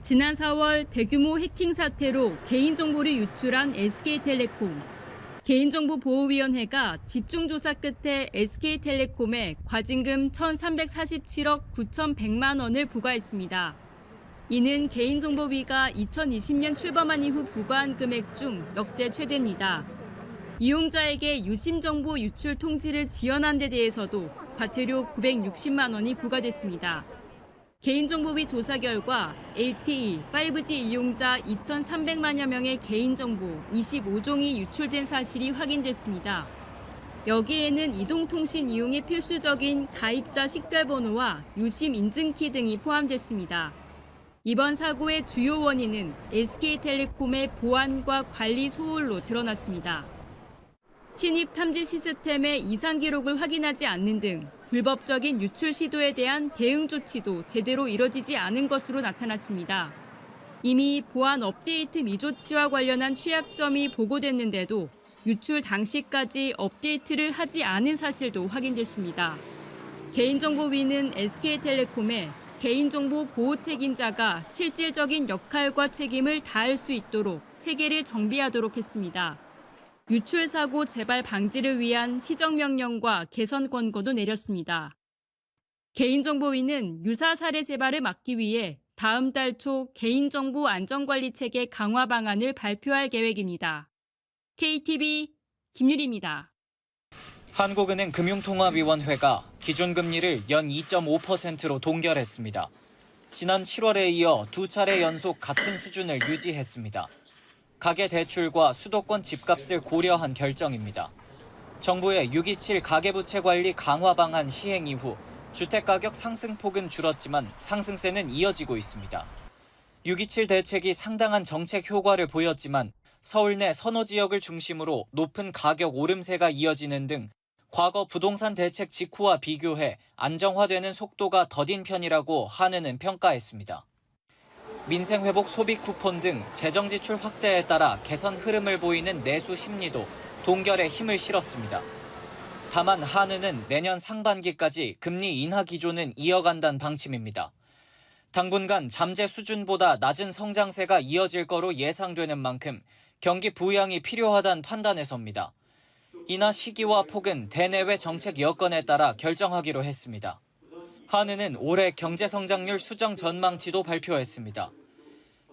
지난 4월 대규모 해킹 사태로 개인정보를 유출한 SK텔레콤. 개인정보보호위원회가 집중조사 끝에 SK텔레콤에 과징금 1,347억 9,100만 원을 부과했습니다. 이는 개인정보위가 2020년 출범한 이후 부과한 금액 중 역대 최대입니다. 이용자에게 유심정보 유출 통지를 지연한 데 대해서도 과태료 960만 원이 부과됐습니다. 개인정보위 조사 결과 LTE, 5G 이용자 2,300만여 명의 개인정보 25종이 유출된 사실이 확인됐습니다. 여기에는 이동통신 이용에 필수적인 가입자 식별번호와 유심 인증키 등이 포함됐습니다. 이번 사고의 주요 원인은 SK텔레콤의 보안과 관리 소홀로 드러났습니다. 침입 탐지 시스템의 이상 기록을 확인하지 않는 등 불법적인 유출 시도에 대한 대응 조치도 제대로 이뤄지지 않은 것으로 나타났습니다. 이미 보안 업데이트 미조치와 관련한 취약점이 보고됐는데도 유출 당시까지 업데이트를 하지 않은 사실도 확인됐습니다. 개인정보위는 SK텔레콤에 개인정보 보호 책임자가 실질적인 역할과 책임을 다할 수 있도록 체계를 정비하도록 했습니다. 유출 사고 재발 방지를 위한 시정명령과 개선 권고도 내렸습니다. 개인정보위는 유사 사례 재발을 막기 위해 다음 달 초 개인정보 안전관리 체계 강화 방안을 발표할 계획입니다. KTV 김유리입니다. 한국은행 금융통화위원회가 기준금리를 연 2.5%로 동결했습니다. 지난 7월에 이어 두 차례 연속 같은 수준을 유지했습니다. 가계대출과 수도권 집값을 고려한 결정입니다. 정부의 6.27 가계부채 관리 강화 방안 시행 이후 주택가격 상승폭은 줄었지만 상승세는 이어지고 있습니다. 6.27 대책이 상당한 정책 효과를 보였지만 서울 내 선호 지역을 중심으로 높은 가격 오름세가 이어지는 등 과거 부동산 대책 직후와 비교해 안정화되는 속도가 더딘 편이라고 한은은 평가했습니다. 민생회복 소비 쿠폰 등 재정 지출 확대에 따라 개선 흐름을 보이는 내수 심리도 동결에 힘을 실었습니다. 다만 한은은 내년 상반기까지 금리 인하 기조는 이어간다는 방침입니다. 당분간 잠재 수준보다 낮은 성장세가 이어질 거로 예상되는 만큼 경기 부양이 필요하다는 판단에 섭니다. 인하 시기와 폭은 대내외 정책 여건에 따라 결정하기로 했습니다. 한은은 올해 경제성장률 수정 전망치도 발표했습니다.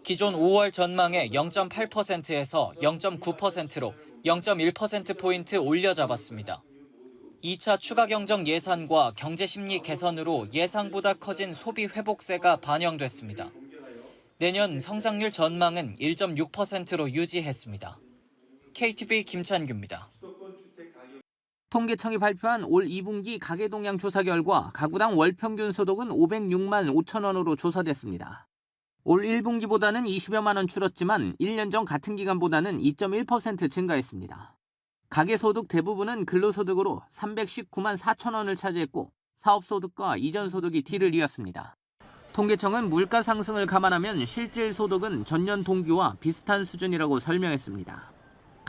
기존 5월 전망의 0.8%에서 0.9%로 0.1%포인트 올려잡았습니다. 2차 추가 경정 예산과 경제심리 개선으로 예상보다 커진 소비 회복세가 반영됐습니다. 내년 성장률 전망은 1.6%로 유지했습니다. KTV 김찬규입니다. 통계청이 발표한 올 2분기 가계동향 조사 결과 가구당 월평균 소득은 506만 5천 원으로 조사됐습니다. 올 1분기보다는 20여만 원 줄었지만 1년 전 같은 기간보다는 2.1% 증가했습니다. 가계소득 대부분은 근로소득으로 319만 4천 원을 차지했고 사업소득과 이전소득이 뒤를 이었습니다. 통계청은 물가 상승을 감안하면 실질 소득은 전년 동기와 비슷한 수준이라고 설명했습니다.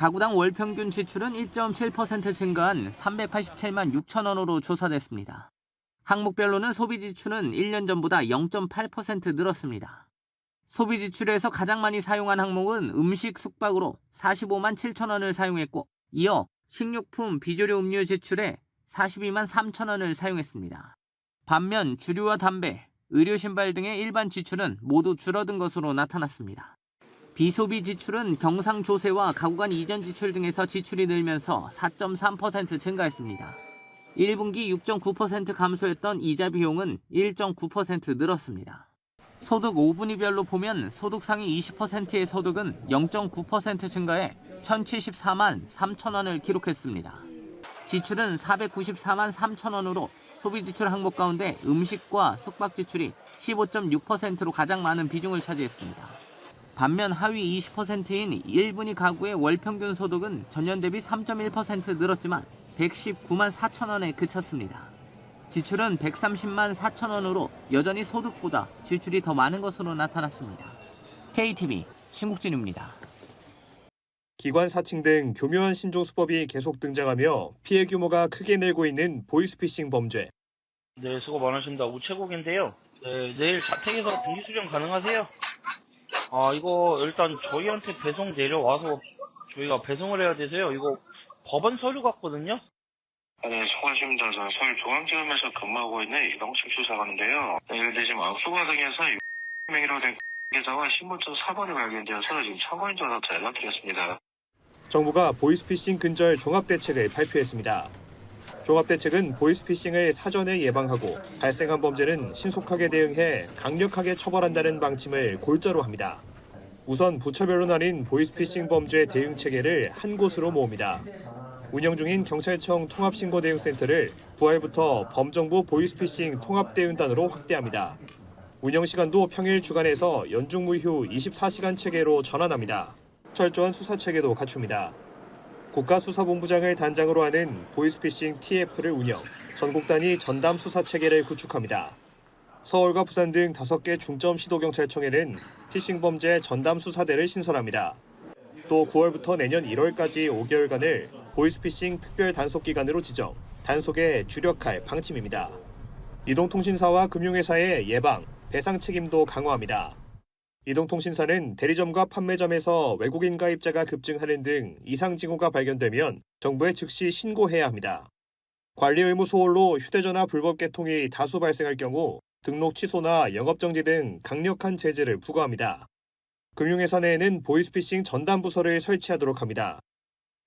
가구당 월평균 지출은 1.7% 증가한 387만 6천 원으로 조사됐습니다. 항목별로는 소비지출은 1년 전보다 0.8% 늘었습니다. 소비지출에서 가장 많이 사용한 항목은 음식, 숙박으로 45만 7천 원을 사용했고 이어 식료품, 비조료 음료 지출에 42만 3천 원을 사용했습니다. 반면 주류와 담배, 의료 신발 등의 일반 지출은 모두 줄어든 것으로 나타났습니다. 비소비 지출은 경상조세와 가구 간 이전 지출 등에서 지출이 늘면서 4.3% 증가했습니다. 1분기 6.9% 감소했던 이자 비용은 1.9% 늘었습니다. 소득 5분위별로 보면 소득 상위 20%의 소득은 0.9% 증가해 1,074만 3천 원을 기록했습니다. 지출은 494만 3천 원으로 소비 지출 항목 가운데 음식과 숙박 지출이 15.6%로 가장 많은 비중을 차지했습니다. 반면 하위 20%인 1분위 가구의 월평균 소득은 전년 대비 3.1% 늘었지만 119만 4천 원에 그쳤습니다. 지출은 130만 4천 원으로 여전히 소득보다 지출이 더 많은 것으로 나타났습니다. KTV 신국진입니다. 기관 사칭 등 교묘한 신종 수법이 계속 등장하며 피해 규모가 크게 늘고 있는 보이스피싱 범죄. 네, 수고 많으십니다. 우체국인데요. 네, 내일 자택에서 등기 수령 가능하세요? 이거 일단 저희한테 배송 내려와서 저희가 배송을 해야 돼서요. 이거 법원 서류 같거든요. 네, 수고하십니다. 저 서울중앙지검에서 근무하고 있는 이동식 수사관인데요. 근데 지금 악수과정에서 명의로 된 계좌와 신분증 사본이 발견되어서 지금 참고인 전화부터 연락드렸습니다. 정부가 보이스피싱 근절 종합대책을 발표했습니다. 종합대책은 보이스피싱을 사전에 예방하고 발생한 범죄는 신속하게 대응해 강력하게 처벌한다는 방침을 골자로 합니다. 우선 부처별로 나뉜 보이스피싱 범죄 대응 체계를 한 곳으로 모읍니다. 운영 중인 경찰청 통합신고대응센터를 9월부터 범정부 보이스피싱 통합대응단으로 확대합니다. 운영 시간도 평일 주간에서 연중무휴 24시간 체계로 전환합니다. 철저한 수사 체계도 갖춥니다. 국가수사본부장을 단장으로 하는 보이스피싱 TF를 운영, 전국 단위 전담 수사 체계를 구축합니다. 서울과 부산 등 5개 중점 시도경찰청에는 피싱 범죄 전담 수사대를 신설합니다. 또 9월부터 내년 1월까지 5개월간을 보이스피싱 특별 단속기간으로 지정, 단속에 주력할 방침입니다. 이동통신사와 금융회사의 예방, 배상 책임도 강화합니다. 이동통신사는 대리점과 판매점에서 외국인 가입자가 급증하는 등 이상 징후가 발견되면 정부에 즉시 신고해야 합니다. 관리 의무 소홀로 휴대전화 불법 개통이 다수 발생할 경우 등록 취소나 영업정지 등 강력한 제재를 부과합니다. 금융회사 내에는 보이스피싱 전담부서를 설치하도록 합니다.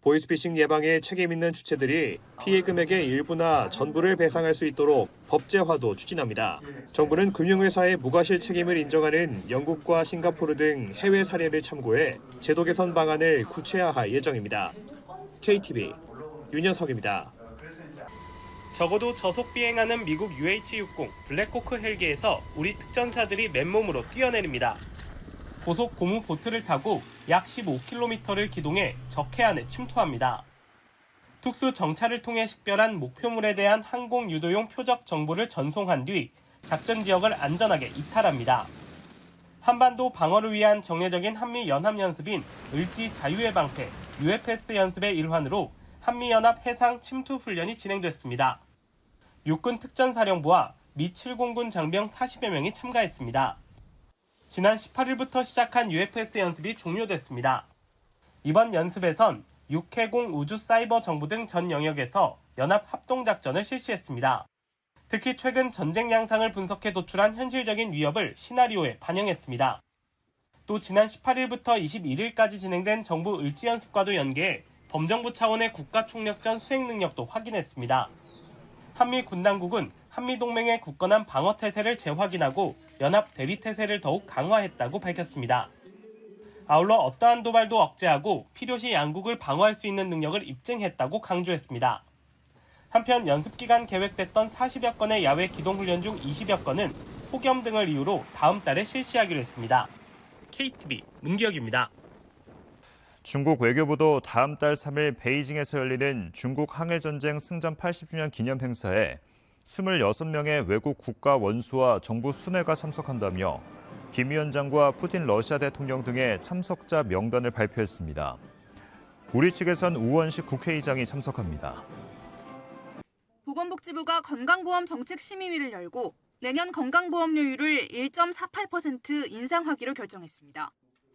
보이스피싱 예방에 책임 있는 주체들이 피해 금액의 일부나 전부를 배상할 수 있도록 법제화도 추진합니다. 정부는 금융회사의 무과실 책임을 인정하는 영국과 싱가포르 등 해외 사례를 참고해 제도 개선 방안을 구체화할 예정입니다. KTV 윤현석입니다. 적어도 저속 비행하는 미국 UH-60 블랙호크 헬기에서 우리 특전사들이 맨몸으로 뛰어내립니다. 고속 고무 보트를 타고 약 15km를 기동해 적 해안에 침투합니다. 특수 정찰을 통해 식별한 목표물에 대한 항공 유도용 표적 정보를 전송한 뒤 작전 지역을 안전하게 이탈합니다. 한반도 방어를 위한 정례적인 한미 연합 연습인 을지 자유의 방패 UFS 연습의 일환으로 한미연합 해상 침투 훈련이 진행됐습니다. 육군 특전사령부와 미 7공군 장병 40여 명이 참가했습니다. 지난 18일부터 시작한 UFS 연습이 종료됐습니다. 이번 연습에선 육해공 우주사이버 정보 등 전 영역에서 연합 합동작전을 실시했습니다. 특히 최근 전쟁 양상을 분석해 도출한 현실적인 위협을 시나리오에 반영했습니다. 또 지난 18일부터 21일까지 진행된 정부 을지연습과도 연계해 범정부 차원의 국가총력전 수행 능력도 확인했습니다. 한미 군당국은 한미동맹의 굳건한 방어태세를 재확인하고 연합 대비태세를 더욱 강화했다고 밝혔습니다. 아울러 어떠한 도발도 억제하고 필요시 양국을 방어할 수 있는 능력을 입증했다고 강조했습니다. 한편 연습기간 계획됐던 40여 건의 야외 기동훈련 중 20여 건은 폭염 등을 이유로 다음 달에 실시하기로 했습니다. KTV 문기혁입니다. 중국 외교부도 다음 달 3일 베이징에서 열리는 중국 항해전쟁 승전 80주년 기념 행사에 26명의 외국 국가 원수와 정부 순회가 참석한다며 김 위원장과 푸틴 러시아 대통령 등의 참석자 명단을 발표했습니다. 우리 측에선 우원식 국회의장이 참석합니다. 보건복지부가 건강보험 정책심의위를 열고 내년 건강보험료율을 1.48% 인상하기로 결정했습니다.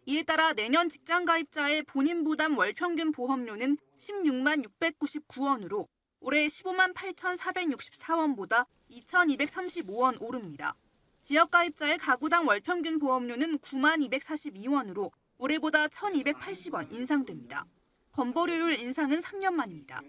이에 따라 내년 직장가입자의 본인 부담 월평균 보험료는 16만 699원으로 올해 15만 8,464원보다 2,235원 오릅니다. 지역가입자의 가구당 월평균 보험료는 9만 242원으로 올해보다 1,280원 인상됩니다. 건보료율 인상은 3년 만입니다.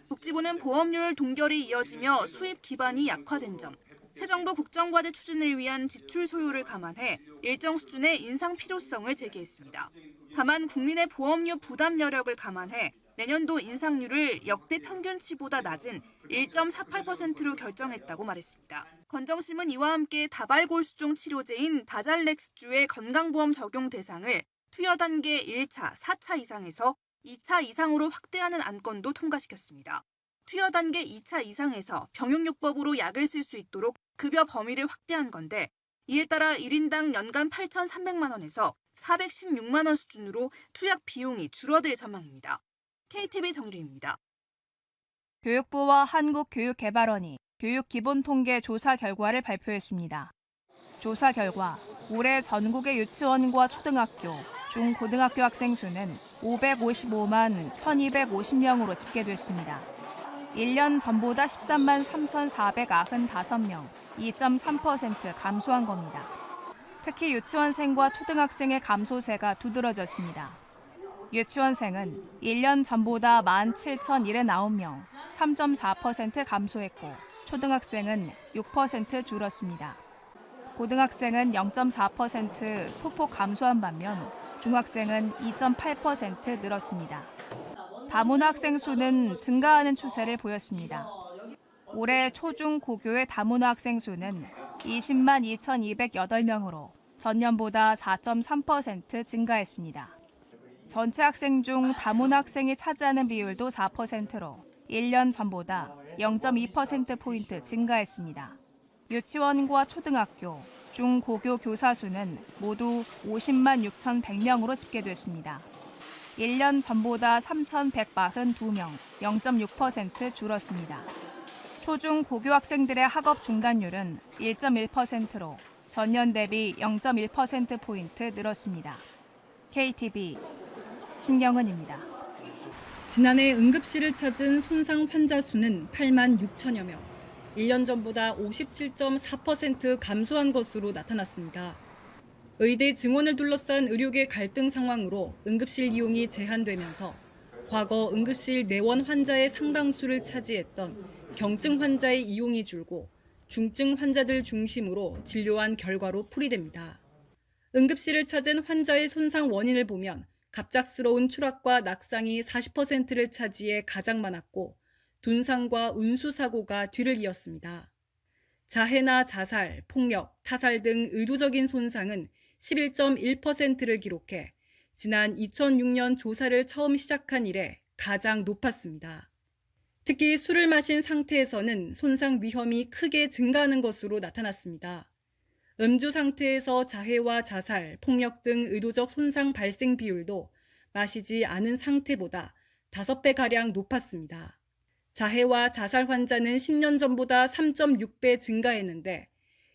복지부는 보험료율 동결이 이어지며 수입 기반이 약화된 점, 새 정부 국정과제 추진을 위한 지출 소요를 감안해 일정 수준의 인상 필요성을 제기했습니다. 다만 국민의 보험료 부담 여력을 감안해 내년도 인상률을 역대 평균치보다 낮은 1.48%로 결정했다고 말했습니다. 건정심은 이와 함께 다발골수종 치료제인 다잘렉스주의 건강보험 적용 대상을 투여 단계 1차, 4차 이상에서 2차 이상으로 확대하는 안건도 통과시켰습니다. 투여 단계 2차 이상에서 병용요법으로 약을 쓸 수 있도록 급여 범위를 확대한 건데 이에 따라 1인당 연간 8,300만 원에서 416만 원 수준으로 투약 비용이 줄어들 전망입니다. KTV 정유리입니다. 교육부와 한국교육개발원이 교육기본통계 조사 결과를 발표했습니다. 조사 결과 올해 전국의 유치원과 초등학교, 중고등학교 학생 수는 555만 1,250명으로 집계됐습니다. 1년 전보다 13만 3,495명, 2.3% 감소한 겁니다. 특히 유치원생과 초등학생의 감소세가 두드러졌습니다. 유치원생은 1년 전보다 17,079명, 3.4% 감소했고 초등학생은 6% 줄었습니다. 고등학생은 0.4% 소폭 감소한 반면 중학생은 2.8% 늘었습니다. 다문화 학생 수는 증가하는 추세를 보였습니다. 올해 초중 고교의 다문화 학생 수는 20만 2,208명으로 전년보다 4.3% 증가했습니다. 전체 학생 중 다문화 학생이 차지하는 비율도 4%로 1년 전보다 0.2%포인트 증가했습니다. 유치원과 초등학교, 중고교 교사 수는 모두 50만 6,100명으로 집계됐습니다. 1년 전보다 3,142명, 0.6% 줄었습니다. 초중 고교 학생들의 학업 중단율은 1.1%로 전년 대비 0.1%포인트 늘었습니다. KTV 신경은입니다. 지난해 응급실을 찾은 손상 환자 수는 8만 6천여 명, 1년 전보다 57.4% 감소한 것으로 나타났습니다. 의대 증원을 둘러싼 의료계 갈등 상황으로 응급실 이용이 제한되면서 과거 응급실 내원 환자의 상당수를 차지했던 경증 환자의 이용이 줄고 중증 환자들 중심으로 진료한 결과로 풀이됩니다. 응급실을 찾은 환자의 손상 원인을 보면 갑작스러운 추락과 낙상이 40%를 차지해 가장 많았고 둔상과 운수사고가 뒤를 이었습니다. 자해나 자살, 폭력, 타살 등 의도적인 손상은 11.1%를 기록해 지난 2006년 조사를 처음 시작한 이래 가장 높았습니다. 특히 술을 마신 상태에서는 손상 위험이 크게 증가하는 것으로 나타났습니다. 음주 상태에서 자해와 자살, 폭력 등 의도적 손상 발생 비율도 마시지 않은 상태보다 5배가량 높았습니다. 자해와 자살 환자는 10년 전보다 3.6배 증가했는데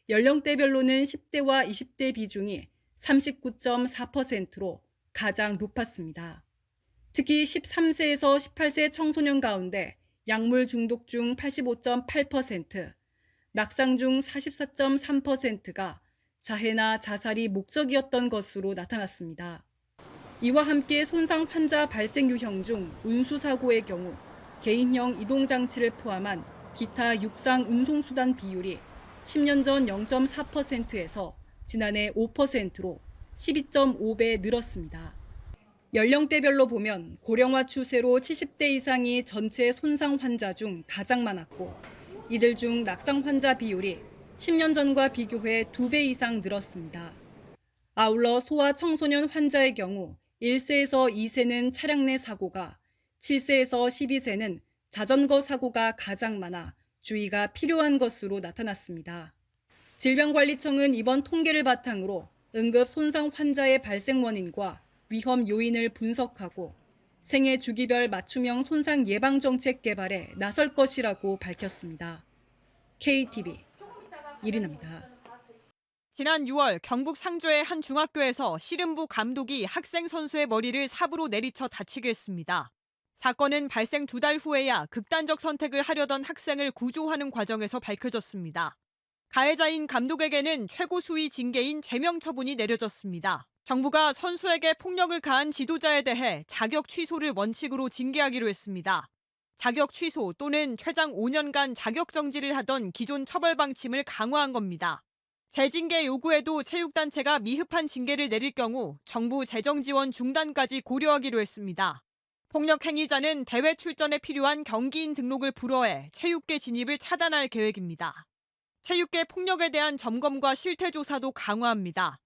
연령대별로는 10대와 20대 비중이 39.4%로 가장 높았습니다. 특히 13세에서 18세 청소년 가운데 약물 중독 중 85.8%, 낙상 중 44.3%가 자해나 자살이 목적이었던 것으로 나타났습니다. 이와 함께 손상 환자 발생 유형 중 운수사고의 경우 개인형 이동장치를 포함한 기타 육상 운송수단 비율이 10년 전 0.4%에서 지난해 5%로 12.5배 늘었습니다. 연령대별로 보면 고령화 추세로 70대 이상이 전체 손상 환자 중 가장 많았고 이들 중 낙상 환자 비율이 10년 전과 비교해 2배 이상 늘었습니다. 아울러 소아 청소년 환자의 경우 1세에서 2세는 차량 내 사고가, 7세에서 12세는 자전거 사고가 가장 많아 주의가 필요한 것으로 나타났습니다. 질병관리청은 이번 통계를 바탕으로 응급 손상 환자의 발생 원인과 위험 요인을 분석하고 생애 주기별 맞춤형 손상 예방 정책 개발에 나설 것이라고 밝혔습니다. KTV 이리나입니다. 지난 6월 경북 상주의 한 중학교에서 씨름부 감독이 학생 선수의 머리를 삽으로 내리쳐 다치게 했습니다. 사건은 발생 2달 후에야 극단적 선택을 하려던 학생을 구조하는 과정에서 밝혀졌습니다. 가해자인 감독에게는 최고 수위 징계인 제명 처분이 내려졌습니다. 정부가 선수에게 폭력을 가한 지도자에 대해 자격 취소를 원칙으로 징계하기로 했습니다. 자격 취소 또는 최장 5년간 자격 정지를 하던 기존 처벌 방침을 강화한 겁니다. 재징계 요구에도 체육단체가 미흡한 징계를 내릴 경우 정부 재정 지원 중단까지 고려하기로 했습니다. 폭력 행위자는 대회 출전에 필요한 경기인 등록을 불허해 체육계 진입을 차단할 계획입니다. 체육계 폭력에 대한 점검과 실태 조사도 강화합니다.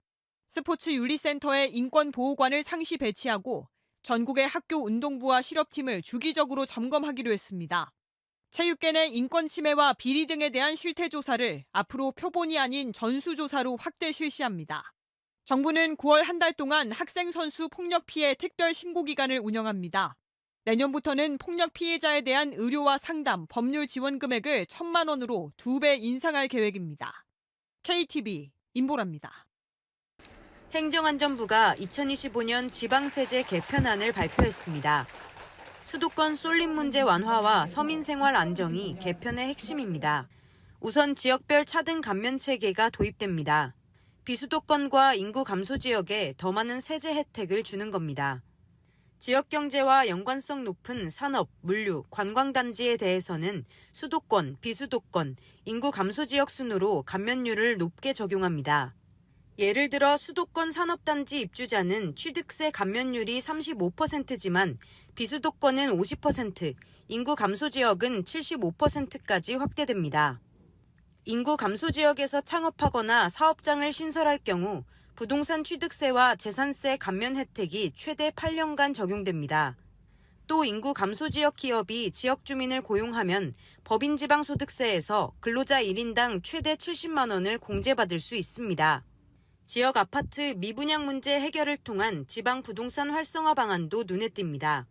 스포츠 윤리센터에 인권보호관을 상시 배치하고 전국의 학교 운동부와 실업팀을 주기적으로 점검하기로 했습니다. 체육계 내 인권 침해와 비리 등에 대한 실태 조사를 앞으로 표본이 아닌 전수조사로 확대 실시합니다. 정부는 9월 한 달 동안 학생 선수 폭력 피해 특별 신고 기간을 운영합니다. 내년부터는 폭력 피해자에 대한 의료와 상담, 법률 지원 금액을 1,000만 원으로 2배 인상할 계획입니다. KTV 임보라입니다. 행정안전부가 2025년 지방세제 개편안을 발표했습니다. 수도권 쏠림 문제 완화와 서민 생활 안정이 개편의 핵심입니다. 우선 지역별 차등 감면 체계가 도입됩니다. 비수도권과 인구 감소 지역에 더 많은 세제 혜택을 주는 겁니다. 지역 경제와 연관성 높은 산업, 물류, 관광단지에 대해서는 수도권, 비수도권, 인구 감소 지역 순으로 감면율을 높게 적용합니다. 예를 들어 수도권 산업단지 입주자는 취득세 감면율이 35%지만 비수도권은 50%, 인구 감소 지역은 75%까지 확대됩니다. 인구 감소 지역에서 창업하거나 사업장을 신설할 경우 부동산 취득세와 재산세 감면 혜택이 최대 8년간 적용됩니다. 또 인구 감소 지역 기업이 지역 주민을 고용하면 법인 지방소득세에서 근로자 1인당 최대 70만 원을 공제받을 수 있습니다. 지역 아파트 미분양 문제 해결을 통한 지방 부동산 활성화 방안도 눈에 띕니다.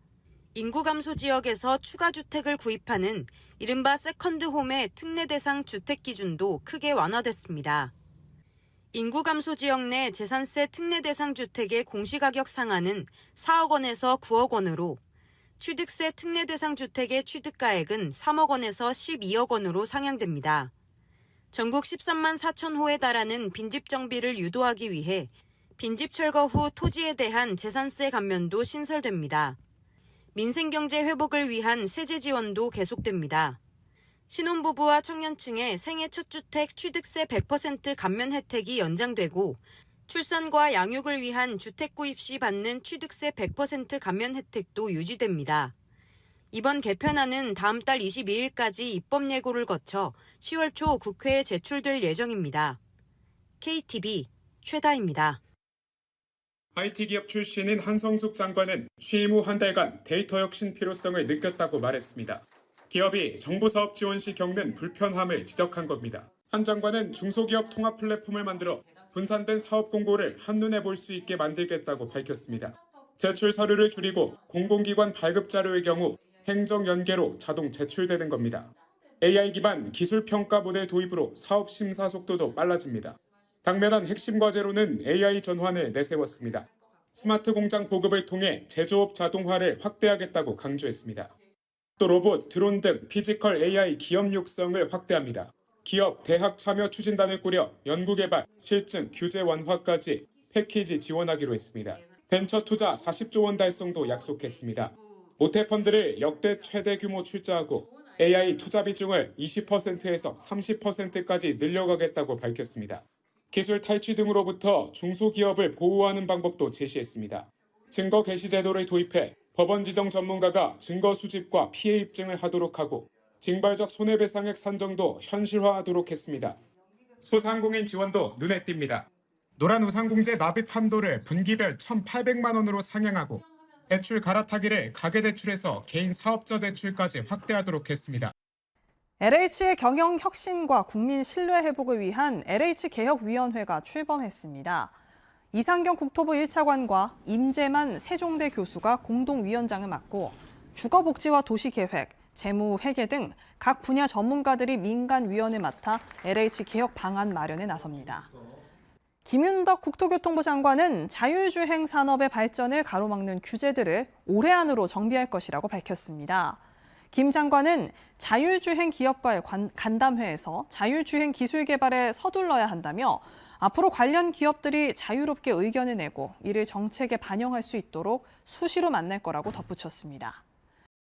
인구 감소 지역에서 추가 주택을 구입하는 이른바 세컨드홈의 특례 대상 주택 기준도 크게 완화됐습니다. 인구 감소 지역 내 재산세 특례 대상 주택의 공시가격 상한은 4억 원에서 9억 원으로, 취득세 특례 대상 주택의 취득가액은 3억 원에서 12억 원으로 상향됩니다. 전국 13만 4천 호에 달하는 빈집 정비를 유도하기 위해 빈집 철거 후 토지에 대한 재산세 감면도 신설됩니다. 민생경제 회복을 위한 세제 지원도 계속됩니다. 신혼부부와 청년층의 생애 첫 주택 취득세 100% 감면 혜택이 연장되고 출산과 양육을 위한 주택 구입 시 받는 취득세 100% 감면 혜택도 유지됩니다. 이번 개편안은 다음 달 22일까지 입법 예고를 거쳐 10월 초 국회에 제출될 예정입니다. KTV 최다입니다. IT 기업 출신인 한성숙 장관은 취임 후 한 달간 데이터 혁신 필요성을 느꼈다고 말했습니다. 기업이 정부 사업 지원 시 겪는 불편함을 지적한 겁니다. 한 장관은 중소기업 통합 플랫폼을 만들어 분산된 사업 공고를 한눈에 볼 수 있게 만들겠다고 밝혔습니다. 제출 서류를 줄이고 공공기관 발급 자료의 경우 행정 연계로 자동 제출되는 겁니다. AI 기반 기술 평가 모델 도입으로 사업 심사 속도도 빨라집니다. 당면한 핵심 과제로는 AI 전환을 내세웠습니다. 스마트 공장 보급을 통해 제조업 자동화를 확대하겠다고 강조했습니다. 또 로봇, 드론 등 피지컬 AI 기업 육성을 확대합니다. 기업, 대학 참여 추진단을 꾸려 연구개발, 실증, 규제 완화까지 패키지 지원하기로 했습니다. 벤처 투자 40조 원 달성도 약속했습니다. 모태펀드를 역대 최대 규모 출자하고 AI 투자 비중을 20%에서 30%까지 늘려가겠다고 밝혔습니다. 기술 탈취 등으로부터 중소기업을 보호하는 방법도 제시했습니다. 증거 개시 제도를 도입해 법원 지정 전문가가 증거 수집과 피해 입증을 하도록 하고 징벌적 손해배상액 산정도 현실화하도록 했습니다. 소상공인 지원도 눈에 띕니다. 노란 우상공제 납입 한도를 분기별 1,800만 원으로 상향하고 대출 갈아타기를 가계대출에서 개인 사업자 대출까지 확대하도록 했습니다. LH의 경영 혁신과 국민 신뢰 회복을 위한 LH개혁위원회가 출범했습니다. 이상경 국토부 1차관과 임재만 세종대 교수가 공동위원장을 맡고 주거복지와 도시계획, 재무회계 등 각 분야 전문가들이 민간위원을 맡아 LH개혁 방안 마련에 나섭니다. 김윤덕 국토교통부 장관은 자율주행 산업의 발전을 가로막는 규제들을 올해 안으로 정비할 것이라고 밝혔습니다. 김 장관은 자율주행 기업과의 간담회에서 자율주행 기술 개발에 서둘러야 한다며 앞으로 관련 기업들이 자유롭게 의견을 내고 이를 정책에 반영할 수 있도록 수시로 만날 거라고 덧붙였습니다.